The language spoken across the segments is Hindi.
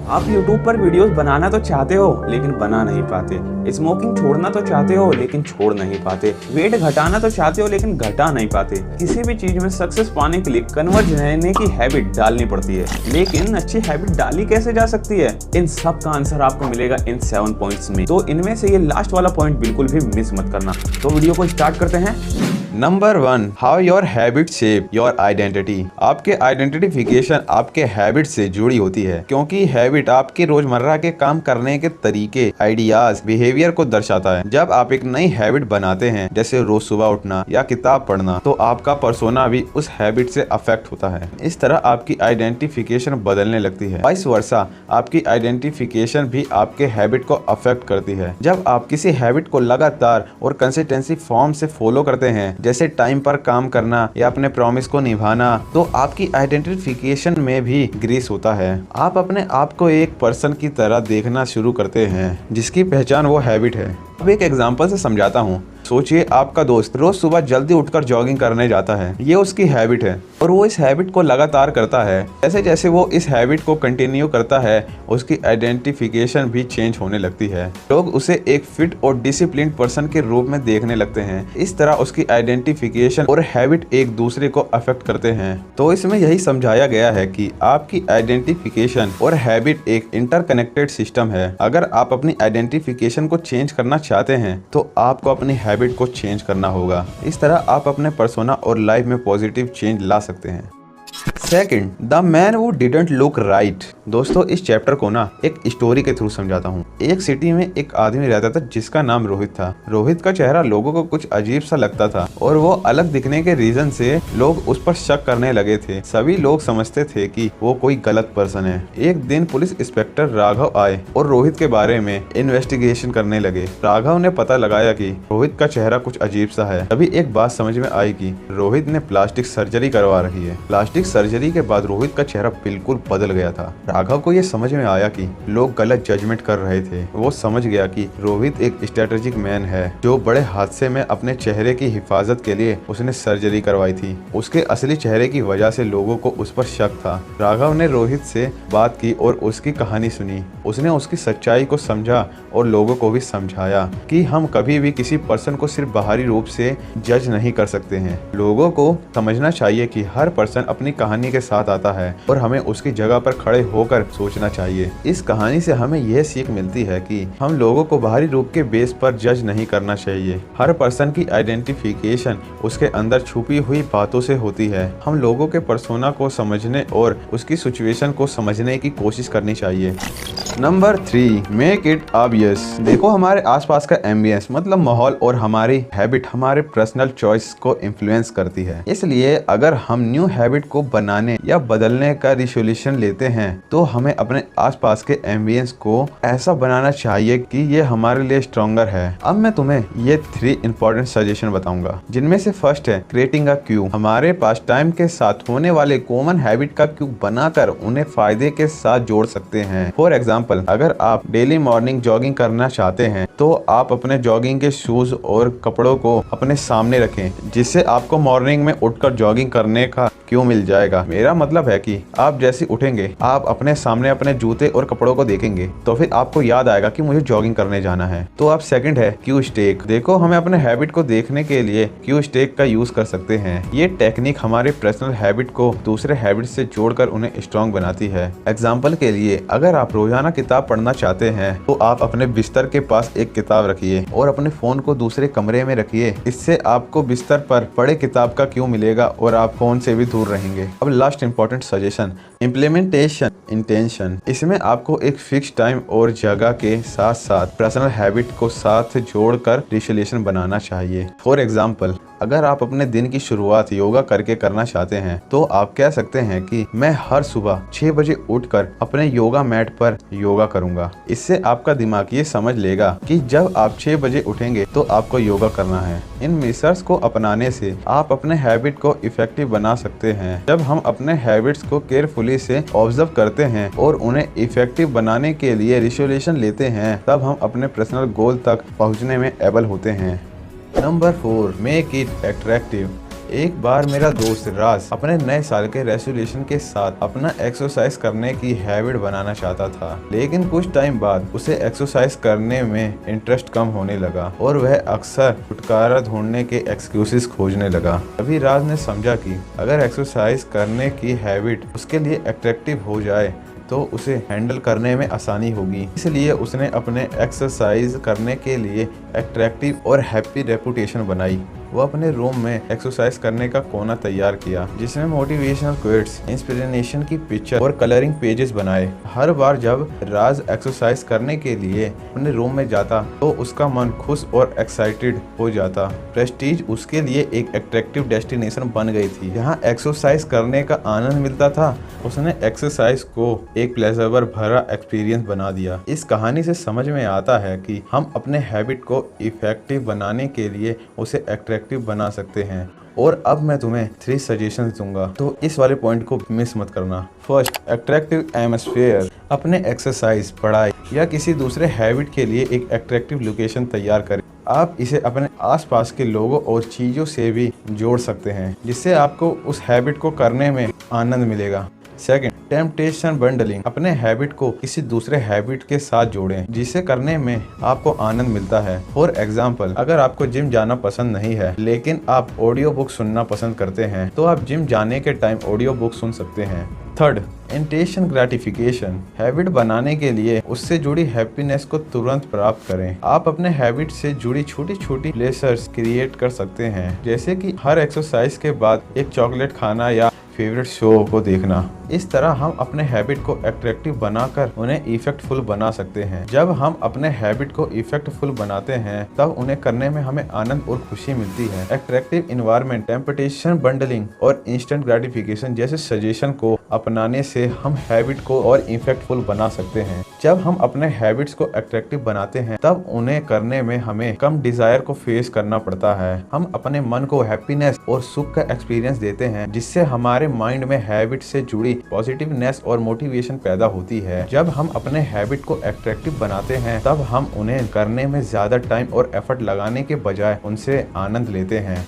आप YouTube पर वीडियोस बनाना तो चाहते हो लेकिन बना नहीं पाते। स्मोकिंग छोड़ना तो चाहते हो लेकिन छोड़ नहीं पाते। वेट घटाना तो चाहते हो लेकिन घटा नहीं पाते। किसी भी चीज में सक्सेस पाने के लिए कन्वर्ज रहने की हैबिट डालनी पड़ती है। लेकिन अच्छी हैबिट डाली कैसे जा सकती है? इन सब का आंसर आपको मिलेगा इन 7 पॉइंट्स में। तो इनमें से ये लास्ट वाला पॉइंट बिल्कुल भी मिस मत करना। तो वीडियो को स्टार्ट करते हैं। Number 1, how your habit shape your identity. आपके आइडेंटिफिकेशन आपके हैबिट से जुड़ी होती है, क्योंकि हैबिट आपके रोजमर्रा के काम करने के तरीके, आइडियाज, बिहेवियर को दर्शाता है। जब आप एक नई हैबिट बनाते हैं, जैसे रोज सुबह उठना या किताब पढ़ना, तो आपका पर्सोना भी उस हैबिट से अफेक्ट होता है। इस तरह आपकी आइडेंटिफिकेशन बदलने लगती है। वाइस वर्सा, आपकी आइडेंटिफिकेशन भी आपके हैबिट को अफेक्ट करती है। जब आप किसी हैबिट को लगातार और कंसिस्टेंसी फॉर्म से फॉलो करते हैं, जैसे टाइम पर काम करना या अपने प्रॉमिस को निभाना, तो आपकी आइडेंटिफिकेशन में भी ग्रीस होता है। आप अपने आप को एक पर्सन की तरह देखना शुरू करते हैं जिसकी पहचान वो हैबिट है। अब एक एग्जांपल से समझाता हूँ। सोचिए आपका दोस्त रोज सुबह जल्दी उठकर जॉगिंग करने जाता है। ये उसकी हैबिट है और वो इस हैबिट को लगातार करता है। जैसे जैसे वो इस हैबिट को कंटिन्यू करता है, उसकी आइडेंटिफिकेशन भी चेंज होने लगती है। लोग उसे एक फिट और डिसिप्लिन्ड पर्सन के रूप में देखने लगते हैं। इस तरह उसकी आइडेंटिफिकेशन और हैबिट एक दूसरे को अफेक्ट करते हैं। तो इसमें यही समझाया गया है कि आपकी आइडेंटिफिकेशन और हैबिट एक इंटरकनेक्टेड सिस्टम है। अगर आप अपनी आइडेंटिफिकेशन को चेंज करना चाहते हैं तो आपको अपनी हैबिट को चेंज करना होगा। इस तरह आप अपने पर्सोना और लाइफ में पॉजिटिव चेंज ला सकते हैं। सेकंड, द मैन वो डिडंट लुक राइट। दोस्तों, इस चैप्टर को ना एक स्टोरी के थ्रू समझाता हूँ। एक सिटी में एक आदमी रहता था जिसका नाम रोहित था। रोहित का चेहरा लोगों को कुछ अजीब सा लगता था और वो अलग दिखने के रीजन से लोग उस पर शक करने लगे थे। सभी लोग समझते थे कि वो कोई गलत पर्सन है। एक दिन पुलिस इंस्पेक्टर राघव आए और रोहित के बारे में इन्वेस्टिगेशन करने लगे। राघव ने पता लगाया कि रोहित का चेहरा कुछ अजीब सा है। तभी एक बात समझ में आई कि रोहित ने प्लास्टिक सर्जरी करवा रही है। प्लास्टिक सर्जरी के बाद रोहित का चेहरा बिल्कुल बदल गया था। राघव को यह समझ में आया कि लोग गलत जजमेंट कर रहे थे। वो समझ गया कि रोहित एक स्ट्रेटेजिक मैन है जो बड़े हादसे में अपने चेहरे की हिफाजत के लिए उसने सर्जरी करवाई थी। उसके असली चेहरे की वजह से लोगों को उस पर शक था। राघव ने रोहित से बात की और उसकी कहानी सुनी। उसने उसकी सच्चाई को समझा और लोगों को भी समझाया कि हम कभी भी किसी पर्सन को सिर्फ बाहरी रूप से जज नहीं कर सकते हैं। लोगों को समझना चाहिए कि हर पर्सन अपनी कहानी के साथ आता है और हमें उसकी जगह पर खड़े होकर सोचना चाहिए। इस कहानी से हमें यह सीख मिलती है कि हम लोगों को बाहरी रूप के बेस पर जज नहीं करना चाहिए। हर पर्सन की आइडेंटिफिकेशन उसके अंदर छुपी हुई बातों से होती है। हम लोगों के पर्सोना को समझने और उसकी सिचुएशन को समझने की कोशिश करनी चाहिए। Number 3, make it obvious. देखो, हमारे आसपास का एम्बियंस मतलब माहौल और हमारी हैबिट हमारे पर्सनल चॉइस को इन्फ्लुएंस करती है। इसलिए अगर हम न्यू हैबिट को बनाने या बदलने का रिसोल्यूशन लेते हैं तो हमें अपने आसपास के एम्बियंस को ऐसा बनाना चाहिए कि ये हमारे लिए स्ट्रॉन्गर है। अब मैं तुम्हें ये 3 इंपॉर्टेंट सजेशन बताऊंगा, जिनमें से फर्स्ट है क्रिएटिंग अ क्यू। हमारे पास टाइम के साथ होने वाले कॉमन हैबिट का क्यू बनाकर उन्हें फायदे के साथ जोड़ सकते हैं। फॉर एग्जाम्पल, अगर आप डेली मॉर्निंग जॉगिंग करना चाहते हैं तो आप अपने जॉगिंग के शूज और कपड़ों को अपने सामने रखें, जिससे आपको मॉर्निंग में उठकर जॉगिंग करने का क्यों मिल जाएगा। मेरा मतलब है कि आप जैसे उठेंगे, आप अपने सामने अपने जूते और कपड़ों को देखेंगे तो फिर आपको याद आएगा कि मुझे जॉगिंग करने जाना है। तो आप सेकंड है क्यू स्टेक। देखो, हमें अपने हैबिट को देखने के लिए क्यू स्टेक का यूज कर सकते हैं। ये टेक्निक हमारे पर्सनल हैबिट को दूसरे हैबिट से जोड़कर उन्हें स्ट्रॉन्ग बनाती है। एग्जाम्पल के लिए, अगर आप रोजाना किताब पढ़ना चाहते हैं तो आप अपने बिस्तर के पास एक किताब रखिए और अपने फोन को दूसरे कमरे में रखिए। इससे आपको बिस्तर पर पढ़े किताब का क्यू मिलेगा और आप फोन से भी दूर रहेंगे। अब last important suggestion, implementation intention. इसमें आपको एक फिक्स टाइम और जगह के साथ साथ पर्सनल हैबिट को साथ जोड़कर रिसोल्यूशन बनाना चाहिए। फॉर एग्जाम्पल, अगर आप अपने दिन की शुरुआत योगा करके करना चाहते हैं तो आप कह सकते हैं कि मैं हर सुबह 6 बजे उठकर अपने योगा मैट पर योगा करूंगा। इससे आपका दिमाग ये समझ लेगा कि जब आप 6 बजे उठेंगे तो आपको योगा करना है। इन मेथड्स को अपनाने से आप अपने हैबिट को इफेक्टिव बना सकते हैं। जब हम अपने हैबिट्स को केयरफुली से ऑब्जर्व करते हैं और उन्हें इफेक्टिव बनाने के लिए रिसोल्यूशन लेते हैं, तब हम अपने पर्सनल गोल तक पहुंचने में एबल होते हैं। Number 4, make it attractive. एक बार मेरा दोस्त राज अपने नए साल के रेजोल्यूशन के साथ अपना एक्सरसाइज करने की हैबिट बनाना चाहता था, लेकिन कुछ टाइम बाद उसे एक्सरसाइज करने में इंटरेस्ट कम होने लगा और वह अक्सर छुटकारा ढूंढने के एक्सक्यूजेस खोजने लगा। अभी राज ने समझा कि अगर एक्सरसाइज करने की हैबिट उसके लिए अट्रैक्टिव हो जाए तो उसे हैंडल करने में आसानी होगी। इसलिए उसने अपने एक्सरसाइज करने के लिए अट्रैक्टिव और हैप्पी रेपुटेशन बनाई। वो अपने रूम में एक्सरसाइज करने का कोना तैयार किया, जिसमें मोटिवेशनल क्विट्स, इंस्पिरेशन की पिक्चर और कलरिंग पेजेस बनाए। हर बार जब राज एक्सरसाइज करने के लिए अपने रूम में जाता तो उसका मन खुश और एक्साइटेड हो जाता। प्रेस्टीज उसके लिए एक अट्रैक्टिव डेस्टिनेशन बन गई थी, जहाँ एक्सरसाइज करने का आनंद मिलता था। उसने एक्सरसाइज को एक प्लेजर भरा एक्सपीरियंस बना दिया। इस कहानी से समझ में आता है कि हम अपने हैबिट को इफेक्टिव बनाने के लिए उसे अट्रैक्टिव बना सकते हैं। और अब मैं तुम्हें 3 सजेशंस दूंगा, तो इस वाले पॉइंट को मिस मत करना। First, attractive atmosphere. अपने एक्सरसाइज, पढ़ाई या किसी दूसरे हैबिट के लिए एक अट्रैक्टिव लोकेशन तैयार करें। आप इसे अपने आसपास के लोगों और चीज़ों से भी जोड़ सकते हैं, जिससे आपको उस हैबिट को करने में आनंद मिलेगा। Second, temptation bundling. अपने हैबिट को किसी दूसरे हैबिट के साथ जोड़ें, जिसे करने में आपको आनंद मिलता है। फॉर एग्जाम्पल, अगर आपको जिम जाना पसंद नहीं है लेकिन आप ऑडियो बुक सुनना पसंद करते हैं, तो आप जिम जाने के टाइम ऑडियो बुक सुन सकते हैं। Third, intention gratification. हैबिट बनाने के लिए उससे जुड़ी हैप्पीनेस को तुरंत प्राप्त करें। आप अपने हैबिट से जुड़ी छोटी छोटी प्लेजर्स क्रिएट कर सकते हैं, जैसे कि हर एक्सरसाइज के बाद एक चॉकलेट खाना या फेवरेट शो को देखना। इस तरह हम अपने हैबिट को अट्रैक्टिव बनाकर उन्हें इफेक्टफुल बना सकते हैं। जब हम अपने हैबिट को इफेक्टफुल बनाते हैं तब उन्हें करने में हमें आनंद और खुशी मिलती है। अट्रैक्टिव इन्वायरमेंट, टेम्पटेशन बंडलिंग और इंस्टेंट ग्रेटिफिकेशन जैसे सजेशन को अपनाने से हम हैबिट को और इफेक्टफुल बना सकते हैं। जब हम अपने हैबिट्स को अट्रैक्टिव बनाते हैं तब उन्हें करने में हमें कम डिजायर को फेस करना पड़ता है। हम अपने मन को हैप्पीनेस और सुख का एक्सपीरियंस देते हैं, जिससे हमारे माइंड में हैबिट से जुड़ी पॉजिटिवनेस और मोटिवेशन पैदा होती है। जब हम अपने हैबिट को अट्रैक्टिव बनाते हैं तब हम उन्हें करने में ज्यादा टाइम और एफर्ट लगाने के बजाय उनसे आनंद लेते हैं।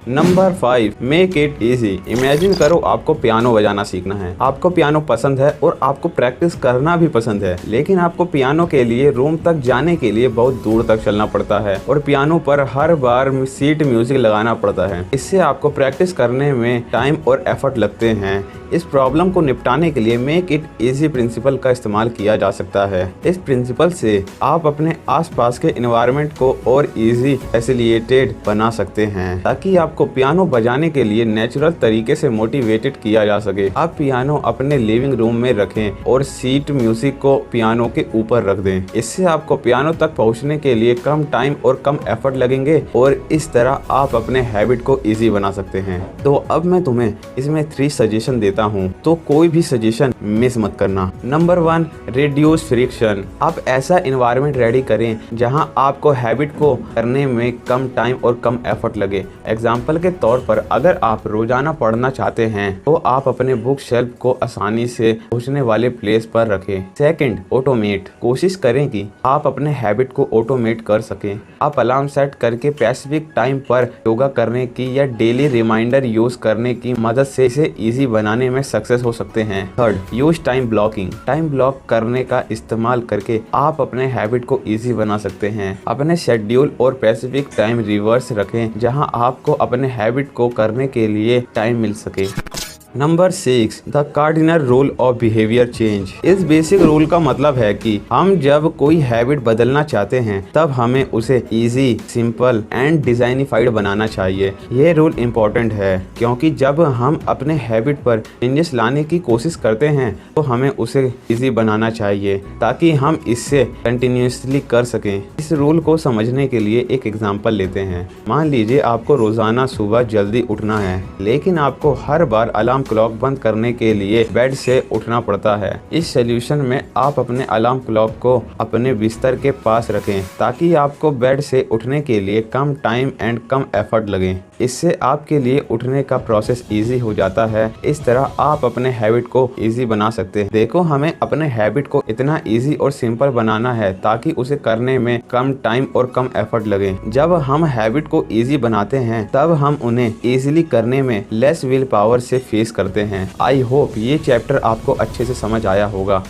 Number 5, make it easy. Imagine करो आपको पियानो बजाना सीखना है। आपको पियानो पसंद है और आपको प्रैक्टिस करना भी पसंद है, लेकिन आपको पियानो के लिए रूम तक जाने के लिए बहुत दूर तक चलना पड़ता है और पियानो पर हर बार सीट म्यूजिक लगाना पड़ता है। इससे आपको प्रैक्टिस करने में टाइम और एफर्ट लगते हैं। इस प्रॉब्लम को निपटाने के लिए मेक इट इजी प्रिंसिपल का इस्तेमाल किया जा सकता है। इस प्रिंसिपल से आप अपने आसपास के एनवायरनमेंट को और इजी फैसिलिटेटेड बना सकते हैं, ताकि आपको पियानो बजाने के लिए नेचुरल तरीके से मोटिवेटेड किया जा सके। आप पियानो अपने लिविंग रूम में रखें और सीट म्यूजिक को पियानो के ऊपर रख दें। इससे आपको पियानो तक पहुंचने के लिए कम टाइम और कम एफर्ट लगेंगे और इस तरह आप अपने हैबिट को इजी बना सकते हैं। तो अब मैं तुम्हें इसमें 3 सजेशन देता हूँ, तो कोई भी सजेशन मिस मत करना। Number 1, reduce friction. आप ऐसा एनवायरनमेंट रेडी करें जहां आपको हैबिट को करने में कम टाइम और कम एफर्ट लगे। एग्जाम्पल के तौर पर, अगर आप रोजाना पढ़ना चाहते हैं तो आप अपने बुक शेल्फ को आसानी से पहुंचने वाले प्लेस पर रखें। Second, automate. कोशिश करें कि आप अपने हैबिट को ऑटोमेट कर सकें। आप अलार्म सेट करके स्पेसिफिक टाइम पर योगा करने की या डेली रिमाइंडर यूज करने की मदद से इसे इजी बनाने में सक्सेस हो सकते हैं। Third, use time blocking. Time block करने का इस्तेमाल करके आप अपने हैबिट को इजी बना सकते हैं। अपने शेड्यूल और स्पेसिफिक टाइम रिवर्स रखें जहां आपको अपने हैबिट को करने के लिए टाइम मिल सके। Number 6, the cardinal rule of behaviour change. इस बेसिक रूल का मतलब है कि हम जब कोई हैबिट बदलना चाहते हैं तब हमें उसे इजी, सिंपल एंड डिजाइनिफाइड बनाना चाहिए। यह रूल इम्पोर्टेंट है क्योंकि जब हम अपने हैबिट पर चेंजेस लाने की कोशिश करते हैं तो हमें उसे इजी बनाना चाहिए ताकि हम इससे कंटिन्यूसली कर सकें। इस रूल को समझने के लिए एक एग्जाम्पल लेते हैं। मान लीजिए आपको रोजाना सुबह जल्दी उठना है, लेकिन आपको हर बार अलार्म क्लॉक बंद करने के लिए बेड से उठना पड़ता है। इस सोल्यूशन में आप अपने अलार्म क्लॉक को अपने बिस्तर के पास रखें ताकि आपको बेड से उठने के लिए कम टाइम एंड कम एफर्ट लगे। इससे आपके लिए उठने का प्रोसेस इजी हो जाता है। इस तरह आप अपने हैबिट को इजी बना सकते हैं। देखो, हमें अपने हैबिट को इतना इजी और सिंपल बनाना है ताकि उसे करने में कम टाइम और कम एफर्ट लगे। जब हम हैबिट को इजी बनाते हैं तब हम उन्हें इजीली करने में लेस विल पावर से फेस करते हैं। आई होप ये चैप्टर आपको अच्छे से समझ आया होगा।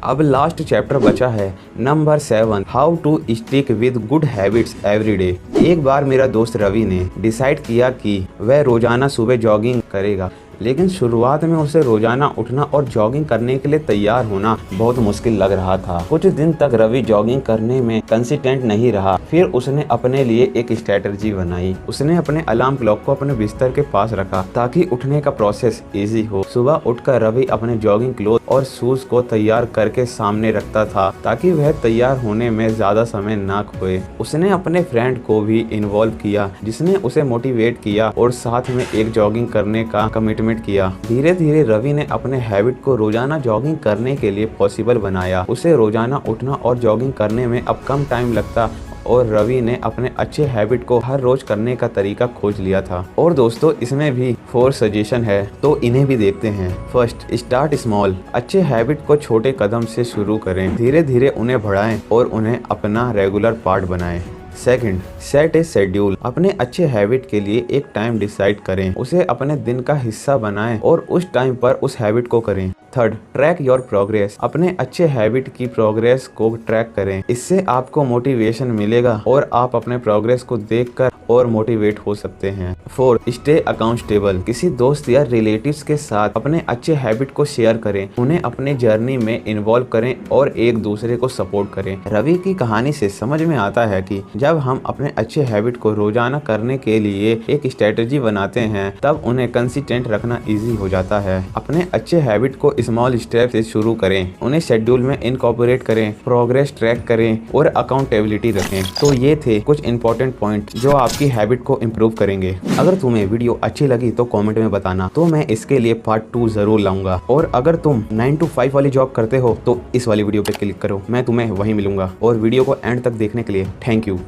अब लास्ट चैप्टर बचा है number 7, how to stick with good habits every day. एक बार मेरा दोस्त रवि ने डिसाइड किया कि वह रोजाना सुबह जॉगिंग करेगा, लेकिन शुरुआत में उसे रोजाना उठना और जॉगिंग करने के लिए तैयार होना बहुत मुश्किल लग रहा था। कुछ दिन तक रवि जॉगिंग करने में कंसिस्टेंट नहीं रहा। फिर उसने अपने लिए एक स्ट्रेटजी बनाई। उसने अपने अलार्म क्लॉक को अपने बिस्तर के पास रखा ताकि उठने का प्रोसेस इजी हो। सुबह उठकर रवि अपने जॉगिंग क्लोथ और शूज को तैयार करके सामने रखता था ताकि वह तैयार होने में ज्यादा समय ना खोए। उसने अपने फ्रेंड को भी इन्वॉल्व किया जिसने उसे मोटिवेट किया और साथ में एक जॉगिंग करने का कमिटमेंट किया। धीरे धीरे रवि ने अपने हैबिट को रोजाना जॉगिंग करने के लिए पॉसिबल बनाया। उसे रोजाना उठना और जॉगिंग करने में अब कम टाइम लगता और रवि ने अपने अच्छे हैबिट को हर रोज करने का तरीका खोज लिया था। और दोस्तों, इसमें भी 4 सजेशन है तो इन्हें भी देखते हैं। First, start small. अच्छे हैबिट को छोटे कदम से शुरू करें, धीरे धीरे उन्हें बढ़ाएं और उन्हें अपना रेगुलर पार्ट बनाएं। सेकंड, सेट ए शेड्यूल। अपने अच्छे हैबिट के लिए एक टाइम डिसाइड करें, उसे अपने दिन का हिस्सा बनाएं और उस टाइम पर उस हैबिट को करें। Third, track your progress. अपने अच्छे हैबिट की प्रोग्रेस को ट्रैक करें, इससे आपको मोटिवेशन मिलेगा और आप अपने प्रोग्रेस को देखकर और मोटिवेट हो सकते हैं। Fourth, stay accountable. किसी दोस्त या रिलेटिव्स के साथ अपने अच्छे हैबिट को शेयर करें, उन्हें अपने जर्नी में इन्वॉल्व करें और एक दूसरे को सपोर्ट करें। रवि की कहानी से समझ में आता है कि जब हम अपने अच्छे हैबिट को रोजाना करने के लिए एक स्ट्रेटजी बनाते हैं तब उन्हें कंसिस्टेंट रखना इजी हो जाता है। अपने अच्छे हैबिट को स्मॉल स्टेप से शुरू करें, उन्हें शेड्यूल में इनकॉर्पोरेट करें, प्रोग्रेस ट्रैक करें और अकाउंटेबिलिटी रखें। तो ये थे कुछ इंपॉर्टेंट पॉइंट जो आपकी हैबिट को इम्प्रूव करेंगे। अगर तुम्हें वीडियो अच्छी लगी तो कमेंट में बताना, तो मैं इसके लिए पार्ट 2 जरूर लाऊंगा। और अगर तुम 9 to 5 वाली जॉब करते हो तो इस वाली वीडियो पे क्लिक करो, मैं तुम्हें वहीं मिलूंगा। और वीडियो को एंड तक देखने के लिए थैंक यू।